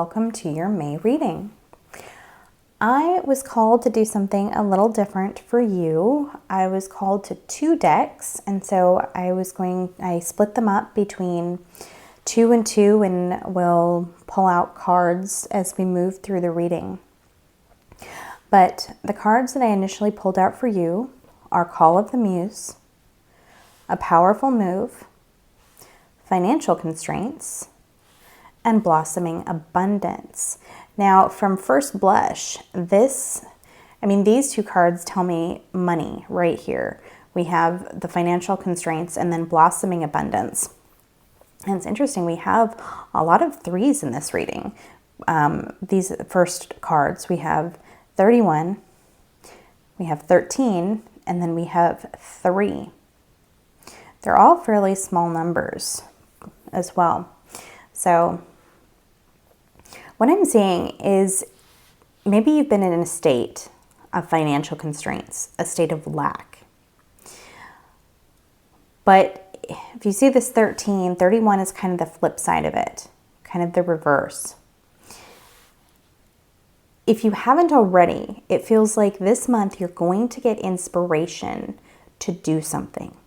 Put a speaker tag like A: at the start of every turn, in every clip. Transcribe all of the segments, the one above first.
A: welcome to your May reading. I was called to do something a little different for you. I was called to 2 decks, and so I split them up between 2 and 2, and we'll pull out cards as we move through the reading. But the cards that I initially pulled out for you are Call of the Muse, A Powerful Move, Financial Constraints, and Blossoming Abundance. Now, from first blush, these 2 cards tell me money right here. We have the financial constraints and then blossoming abundance. And it's interesting, we have a lot of 3s in this reading. These first cards, we have 31, we have 13, and then we have 3. They're all fairly small numbers as well. So what I'm seeing is maybe you've been in a state of financial constraints, a state of lack. But if you see this 13, 31 is kind of the flip side of it, kind of the reverse. If you haven't already, it feels like this month you're going to get inspiration to do something.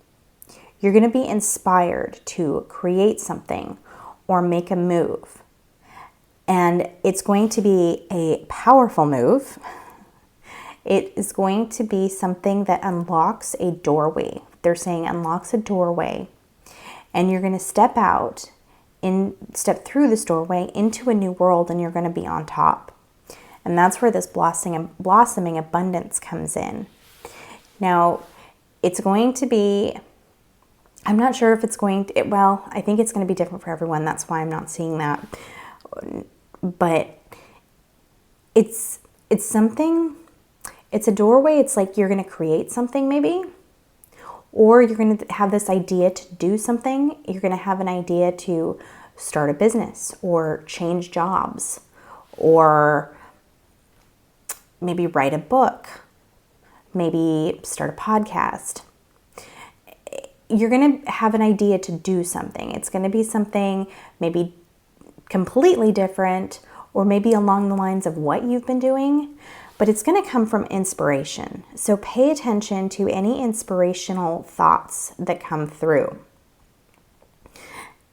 A: You're going to be inspired to create something or make a move. And it's going to be a powerful move. It is going to be something that unlocks a doorway. They're saying unlocks a doorway. And you're going to step through this doorway into a new world, and you're going to be on top. And that's where this blossoming abundance comes in. Now, it's going to be, I'm not sure if it's going to, I think it's going to be different for everyone. That's why I'm not seeing that. But it's something, it's a doorway. It's like you're going to create something maybe, or you're going to have this idea to do something. You're going to have an idea to start a business or change jobs or maybe write a book, maybe start a podcast. You're going to have an idea to do something. It's going to be something maybe completely different, or maybe along the lines of what you've been doing, but it's going to come from inspiration. So pay attention to any inspirational thoughts that come through.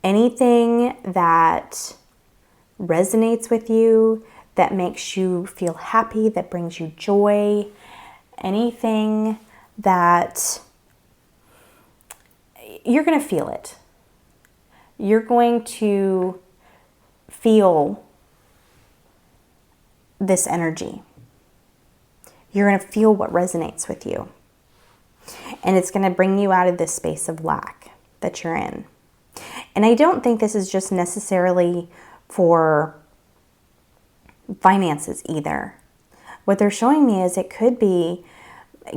A: Anything that resonates with you, that makes you feel happy, that brings you joy, anything that you're going to feel it. You're going to feel this energy. You're going to feel what resonates with you. And it's going to bring you out of this space of lack that you're in. And I don't think this is just necessarily for finances either. What they're showing me is it could be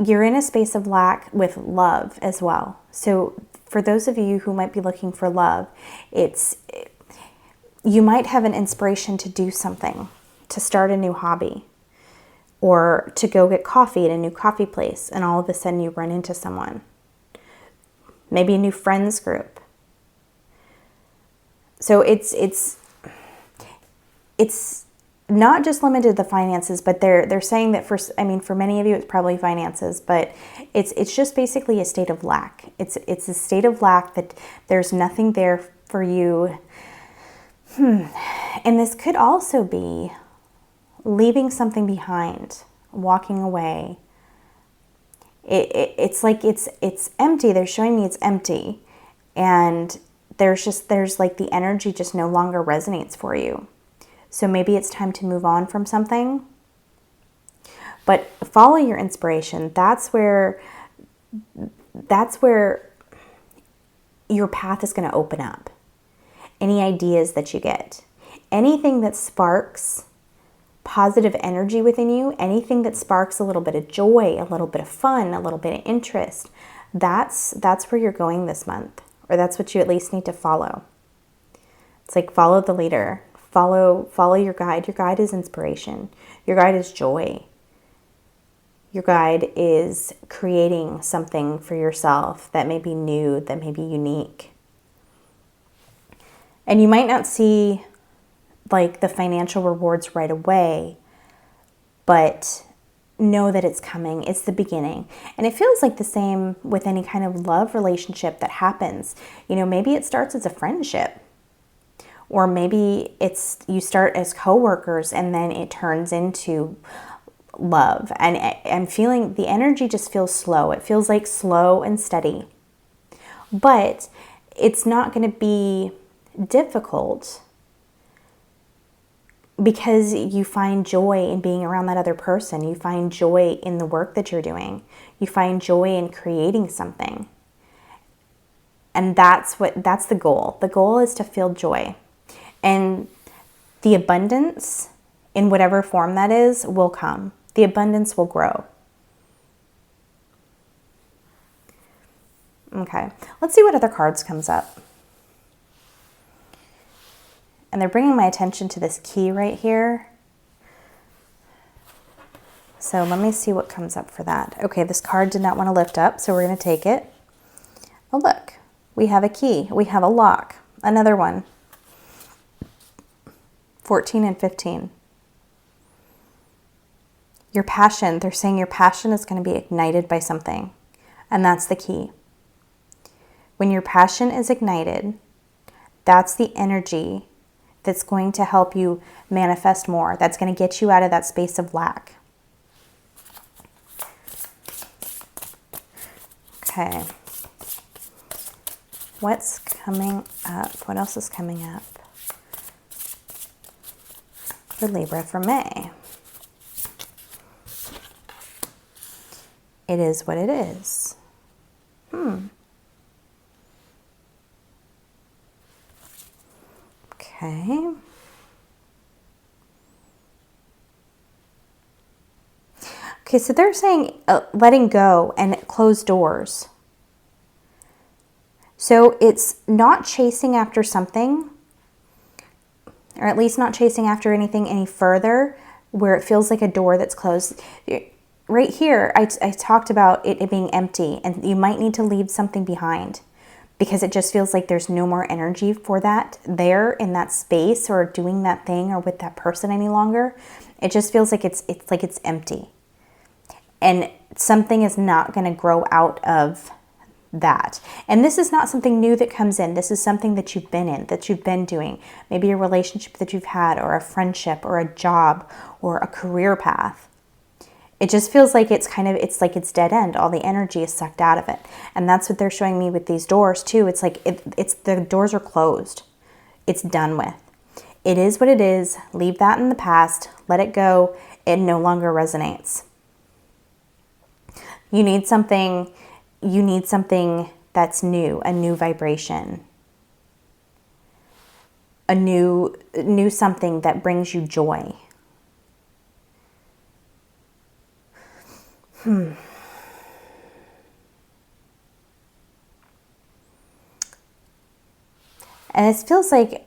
A: you're in a space of lack with love as well. So for those of you who might be looking for love, you might have an inspiration to do something, to start a new hobby, or to go get coffee at a new coffee place, and all of a sudden you run into someone. Maybe a new friends group. So it's not just limited to the finances, but they're saying that for many of you it's probably finances, but it's just basically a state of lack. It's a state of lack that there's nothing there for you. And this could also be leaving something behind, walking away. It's like it's empty. They're showing me it's empty, and there's like the energy just no longer resonates for you. So maybe it's time to move on from something. But follow your inspiration. That's where your path is going to open up. Any ideas that you get, anything that sparks positive energy within you, anything that sparks a little bit of joy, a little bit of fun, a little bit of interest, that's where you're going this month, or that's what you at least need to follow. It's like follow the leader, follow your guide. Your guide is inspiration. Your guide is joy. Your guide is creating something for yourself that may be new, that may be unique. And you might not see like the financial rewards right away, but know that it's coming. It's the beginning. And it feels like the same with any kind of love relationship that happens. You know, maybe it starts as a friendship, or maybe you start as coworkers and then it turns into love. And I'm feeling the energy just feels slow. It feels like slow and steady, but it's not going to be difficult because you find joy in being around that other person. You find joy in the work that you're doing. You find joy in creating something. And that's the goal. The goal is to feel joy. And the abundance, in whatever form that is, will come. The abundance will grow. Okay, let's see what other cards comes up. And they're bringing my attention to this key right here. So let me see what comes up for that. Okay, this card did not want to lift up, so we're going to take it. Oh, look, we have a key. We have a lock. Another one. 14 and 15. Your passion, they're saying your passion is going to be ignited by something. And that's the key. When your passion is ignited, that's the energy that's going to help you manifest more. That's going to get you out of that space of lack. Okay. What's coming up? What else is coming up for Libra for May? It is what it is. Okay. Okay, so they're saying letting go and close doors. So it's not chasing after something, or at least not chasing after anything any further where it feels like a door that's closed. Right here, I talked about it being empty, and you might need to leave something behind because it just feels like there's no more energy for that there in that space or doing that thing or with that person any longer. It just feels like it's empty. And something is not going to grow out of that. And this is not something new that comes in. This is something that you've been in, that you've been doing. Maybe a relationship that you've had, or a friendship, or a job, or a career path. It just feels like it's dead end. All the energy is sucked out of it. And that's what they're showing me with these doors too. It's like the doors are closed. It's done with. It is what it is. Leave that in the past. Let it go. It no longer resonates. You need something that's new, a new vibration. A new something that brings you joy. And it feels like,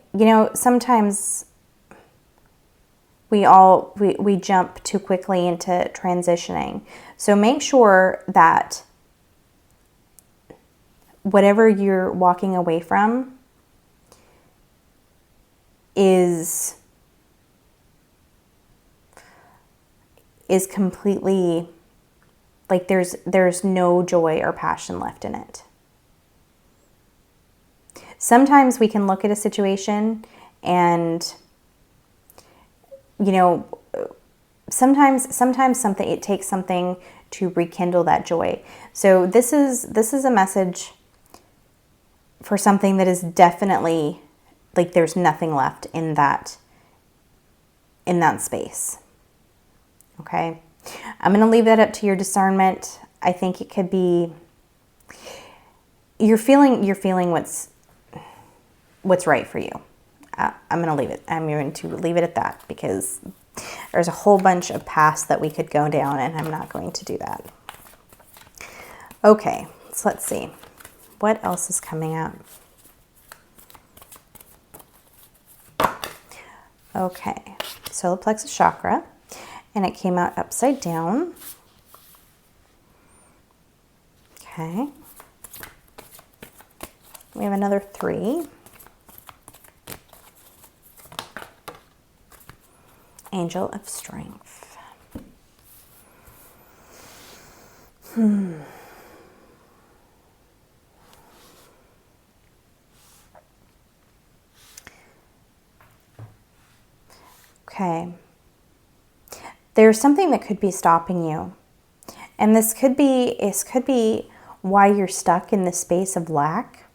A: sometimes we jump too quickly into transitioning. So make sure that whatever you're walking away from is completely, like there's no joy or passion left in it. Sometimes we can look at a situation and, sometimes it takes something to rekindle that joy. So this is a message for something that is definitely like there's nothing left in that space. Okay? I'm going to leave that up to your discernment. I think it could be you're feeling what's right for you. I'm going to leave it. I'm going to leave it at that because there's a whole bunch of paths that we could go down, and I'm not going to do that. Okay, so let's see. What else is coming up? Okay, solar plexus chakra, and it came out upside down. Okay. We have another 3. Angel of Strength. Okay. There's something that could be stopping you. And this could be why you're stuck in the space of lack,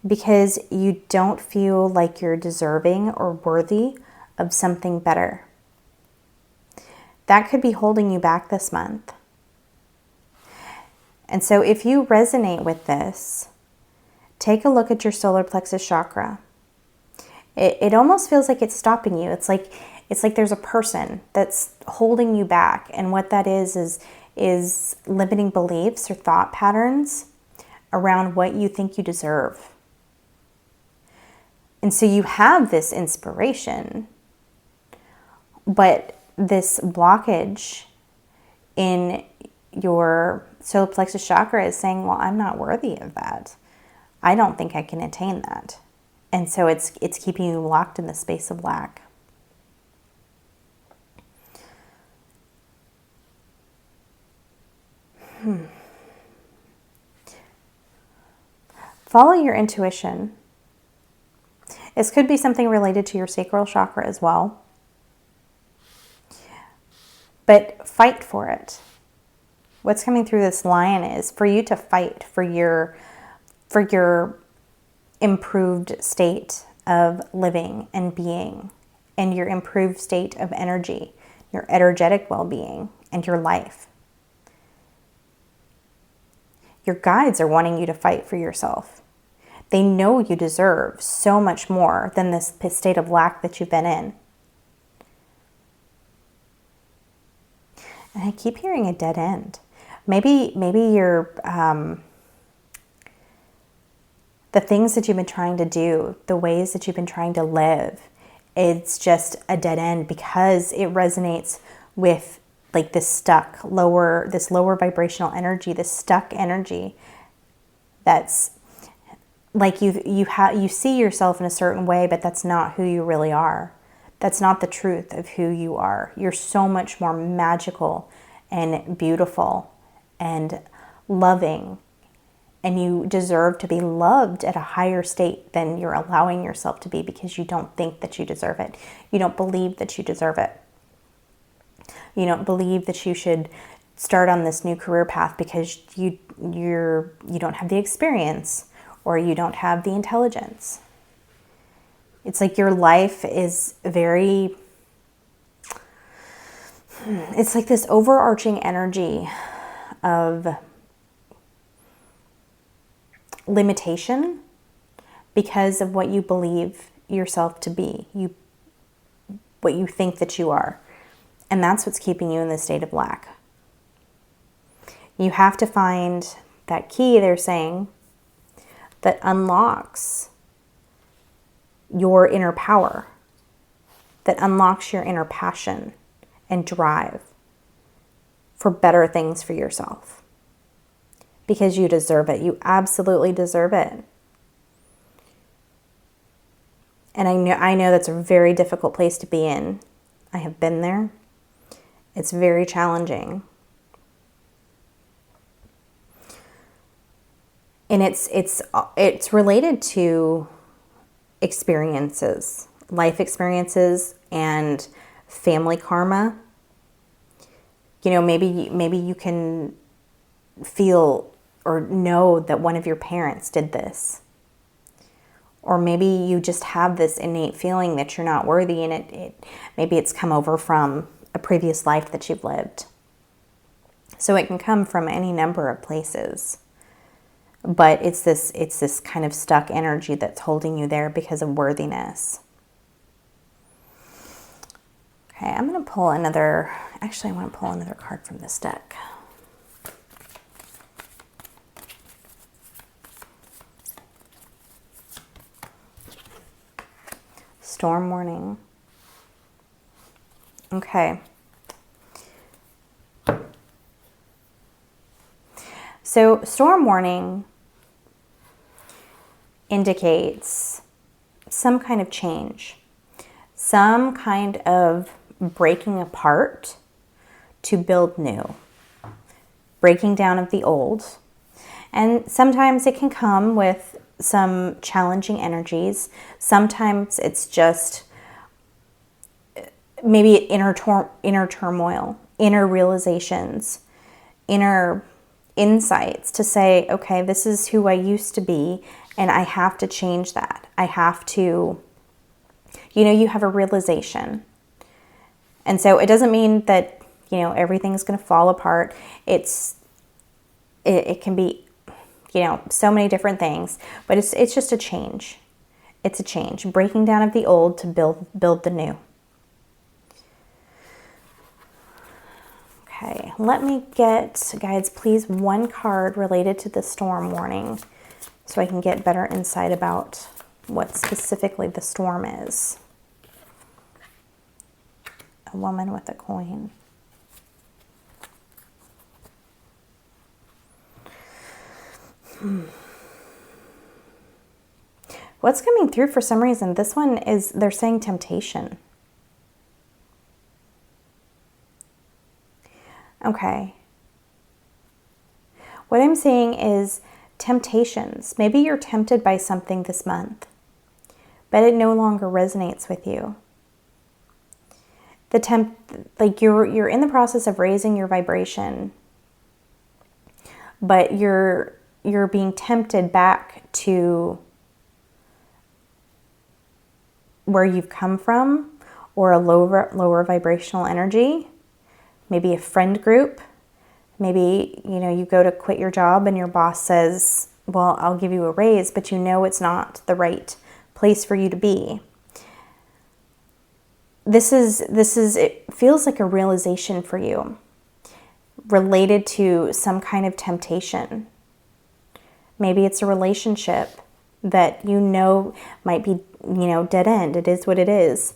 A: because you don't feel like you're deserving or worthy of something better. That could be holding you back this month. And so if you resonate with this, take a look at your solar plexus chakra. It almost feels like it's stopping you. It's like there's a person that's holding you back. And what that is limiting beliefs or thought patterns around what you think you deserve. And so you have this inspiration, but this blockage in your solar plexus chakra is saying, well, I'm not worthy of that. I don't think I can attain that. And so it's keeping you locked in the space of lack. Follow your intuition. This could be something related to your sacral chakra as well. But fight for it. What's coming through this line is for you to fight for your improved state of living and being, and your improved state of energy, your energetic well-being, and your life. Your guides are wanting you to fight for yourself. They know you deserve so much more than this state of lack that you've been in. And I keep hearing a dead end. Maybe you're the things that you've been trying to do, the ways that you've been trying to live, it's just a dead end because it resonates with like this lower vibrational energy, this stuck energy that's like you see yourself in a certain way, but that's not who you really are. That's not the truth of who you are. You're so much more magical and beautiful and loving, and you deserve to be loved at a higher state than you're allowing yourself to be because you don't think that you deserve it. You don't believe that you deserve it. You don't believe that you should start on this new career path because you don't have the experience or you don't have the intelligence. It's like your life is it's like this overarching energy of limitation because of what you believe yourself to be, what you think that you are. And that's what's keeping you in this state of lack. You have to find that key, they're saying, that unlocks your inner power, that unlocks your inner passion and drive for better things for yourself. Because you deserve it. You absolutely deserve it. And I know that's a very difficult place to be in. I have been there. It's very challenging. And it's related to experiences, life experiences and family karma. You know, maybe you can feel or know that one of your parents did this. Or maybe you just have this innate feeling that you're not worthy, and maybe it's come over from a previous life that you've lived. So it can come from any number of places. But it's this kind of stuck energy that's holding you there because of worthiness. Okay, I'm going to pull another, actually I want to pull another card from this deck. Storm warning. Okay. So storm warning indicates some kind of change, some kind of breaking apart to build new, breaking down of the old. And sometimes it can come with some challenging energies. Sometimes it's just maybe inner turmoil, inner realizations, inner insights to say, okay, this is who I used to be, and I have to change that. I have to, you have a realization. And so it doesn't mean that, everything's going to fall apart. It can be, so many different things, but it's just a change. It's a change, breaking down of the old to build the new. Okay, let me get, guides, please, one card related to the storm warning so I can get better insight about what specifically the storm is. A woman with a coin. What's coming through for some reason, this one is, they're saying temptation. Okay. What I'm saying is temptations. Maybe you're tempted by something this month, but it no longer resonates with you. You're in the process of raising your vibration, but you're being tempted back to where you've come from, or a lower vibrational energy. Maybe a friend group. Maybe, you go to quit your job and your boss says, well, I'll give you a raise, but it's not the right place for you to be. It feels like a realization for you related to some kind of temptation. Maybe it's a relationship that might be, dead end. It is what it is.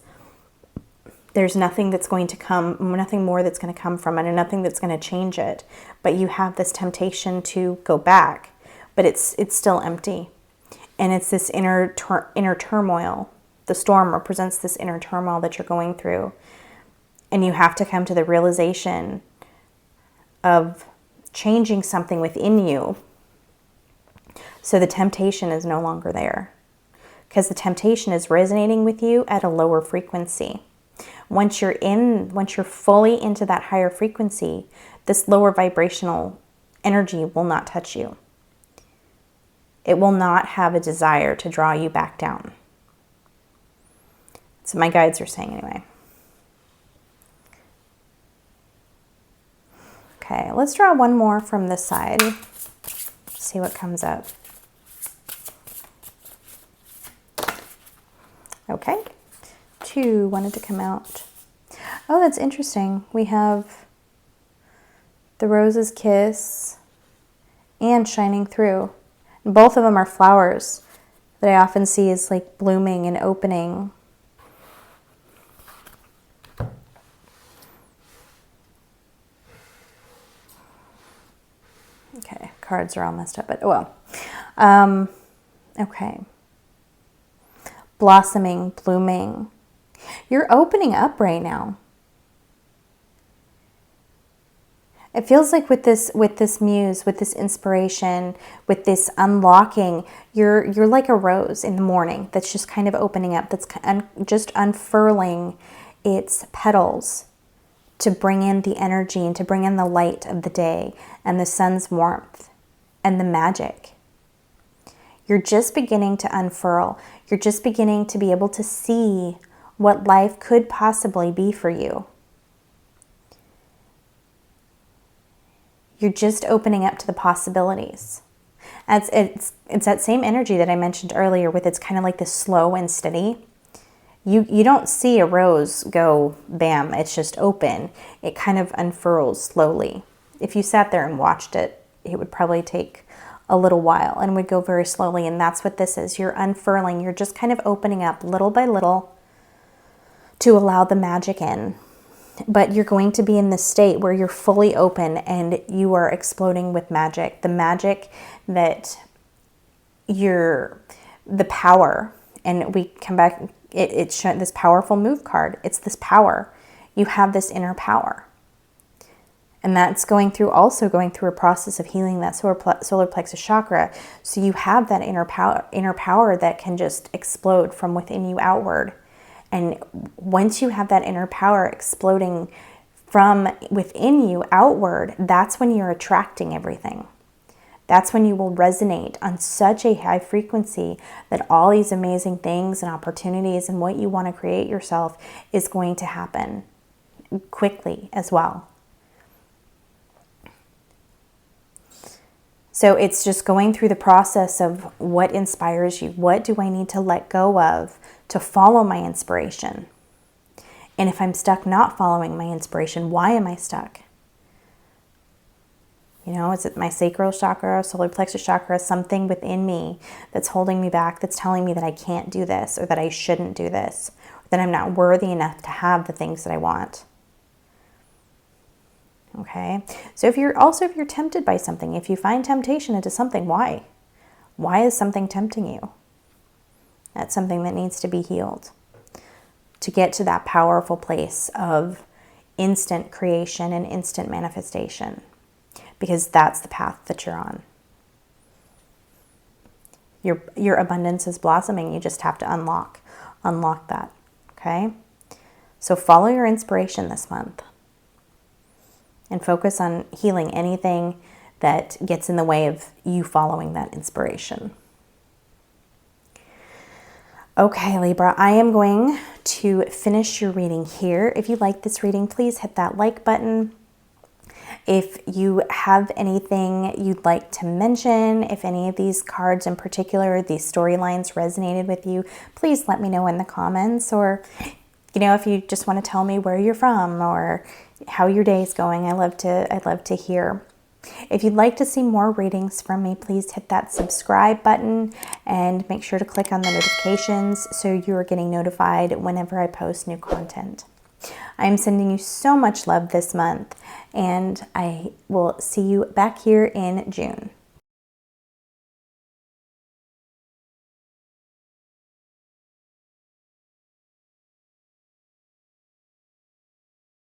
A: There's nothing that's going to come, nothing more that's going to come from it, and nothing that's going to change it. But you have this temptation to go back, but it's still empty. And it's this inner turmoil. The storm represents this inner turmoil that you're going through. And you have to come to the realization of changing something within you so the temptation is no longer there. Because the temptation is resonating with you at a lower frequency. Once you're fully into that higher frequency, this lower vibrational energy will not touch you. It will not have a desire to draw you back down. So my guides are saying anyway. Okay, let's draw one more from this side. See what comes up. Okay. 2 wanted to come out. Oh, that's interesting. We have the rose's kiss and shining through. And both of them are flowers that I often see as like blooming and opening. Okay, cards are all messed up, but oh well. Okay. Blossoming, blooming. You're opening up right now. It feels like with this muse, with this inspiration, with this unlocking, you're like a rose in the morning that's just kind of opening up, that's just unfurling its petals to bring in the energy and to bring in the light of the day and the sun's warmth and the magic. You're just beginning to unfurl. You're just beginning to be able to see what life could possibly be for you. You're just opening up to the possibilities. It's that same energy that I mentioned earlier with it's kind of like this slow and steady. You don't see a rose go bam, it's just open. It kind of unfurls slowly. If you sat there and watched it, it would probably take a little while and would go very slowly, and that's what this is. You're unfurling. You're just kind of opening up little by little to allow the magic in. But you're going to be in this state where you're fully open and you are exploding with magic. The magic that the power, and we come back, it's this powerful move card. It's this power. you have this inner power. And that's also going through a process of healing that solar plexus chakra. So you have that inner power that can just explode from within you outward. And once you have that inner power exploding from within you outward, that's when you're attracting everything. That's when you will resonate on such a high frequency that all these amazing things and opportunities and what you want to create yourself is going to happen quickly as well. So it's just going through the process of what inspires you. What do I need to let go of to follow my inspiration? And if I'm stuck not following my inspiration, why am I stuck? You know, is it my sacral chakra, solar plexus chakra, something within me that's holding me back, that's telling me that I can't do this, or that I shouldn't do this, or that I'm not worthy enough to have the things that I want? Okay, so if you're tempted by something, if you find temptation into something, why? Why is something tempting you? That's something that needs to be healed to get to that powerful place of instant creation and instant manifestation, because that's the path that you're on. Your abundance is blossoming. You just have to unlock that. Okay, so follow your inspiration this month. And focus on healing anything that gets in the way of you following that inspiration. Okay, Libra, I am going to finish your reading here. If you like this reading, please hit that like button. If you have anything you'd like to mention, if any of these cards in particular, these storylines resonated with you, please let me know in the comments. Or, you know, if you just want to tell me where you're from or how your day is going, I'd love to hear. If you'd like to see more readings from me, please hit that subscribe button and make sure to click on the notifications so you're getting notified whenever I post new content. I'm sending you so much love this month, and I will see you back here in June.